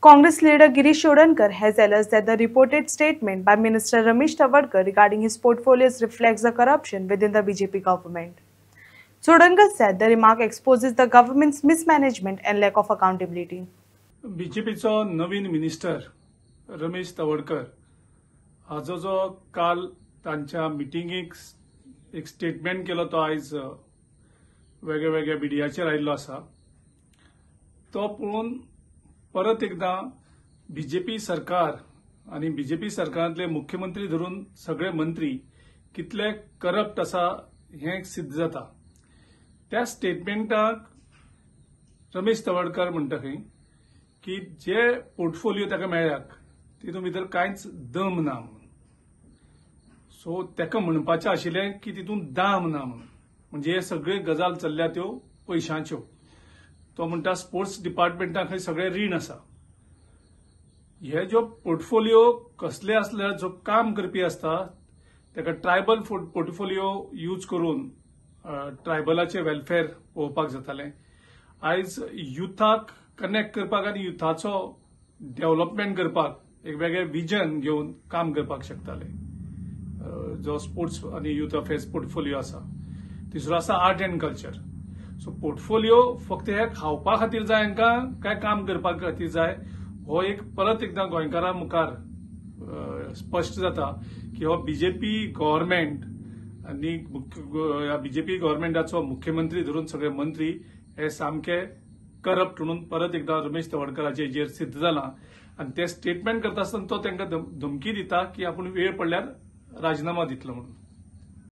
Congress leader Girish Chodankar has alleged that the reported statement by Minister Ramesh Tawadkar regarding his portfolios reflects the corruption within the BJP government. Chodankar said the remark exposes the government's mismanagement and lack of accountability. बीजेपीचो नवीन minister Ramesh Tawadkar हाजो जो काल तांच्या मिटिंगेक एक statement केलो तो आयज वेगळ्या वेगळ्या मिडियाचेर आयिल्लो आसा तो पळोवन परत एकदा बीजेपी सरकार आणि बीजेपी सरकारांतले मुख्यमंत्री धरून सगळे मंत्री कितले करप्ट आसा हें सिद्ध जाता। त्या स्टेटमेंटाक रमेश तवडकर म्हणटा खंय की जे पोर्टफोलिओ ताका मेळ्ळ्याक तितून भितर कांयच दम ना म्हणून। सो ताका म्हणपाचें आशिल्लें की तितून दाम ना म्हणून, म्हणजे हे सगळे गजाल चल्ल्या त्यो पयशांच्यो। तो म्हणटा स्पोर्ट्स डिपार्टमेंटाक खंय सगळे रीण आसा। हे जो पोर्टफोलिओ कसले आसले जो काम करपी आसता ताका ट्रायबल पोर्टफोलिओ यूज करून ट्रायबलाचे वेलफेअर पळोवपाक जातालें। आयज युथाक कनेक्ट करपाक आनी युथाचो डेव्हलपमेंट करपाक एक वेगळें विजन घेवन काम करपाक शकताले। जो स्पोर्ट्स आनी युथ अफेअर्स पोर्टफोलिओ आसा। तिसरो आसा art end culture. So portfolio फक्त हे खावपा खातीर जाय हांकां काय काम करपा खातीर जाय हो एक परत एकदा गोंयकारां मुखार स्पश्ट जाता की हो बीजेपी गव्हर्नमेंट आनी बीजेपी गव्हर्नमेंटाचो मुख्यमंत्री धरून सगळे मंत्री हे सामके करप्ट म्हणून परत एकदा रमेश तवडकराचे हेजेर सिद्ध जालां। आनी ते स्टेटमेंट करता आसतना तो तांकां धमकी दिता की आपूण वेळ पडल्यार राजीनामा दितलो म्हणून।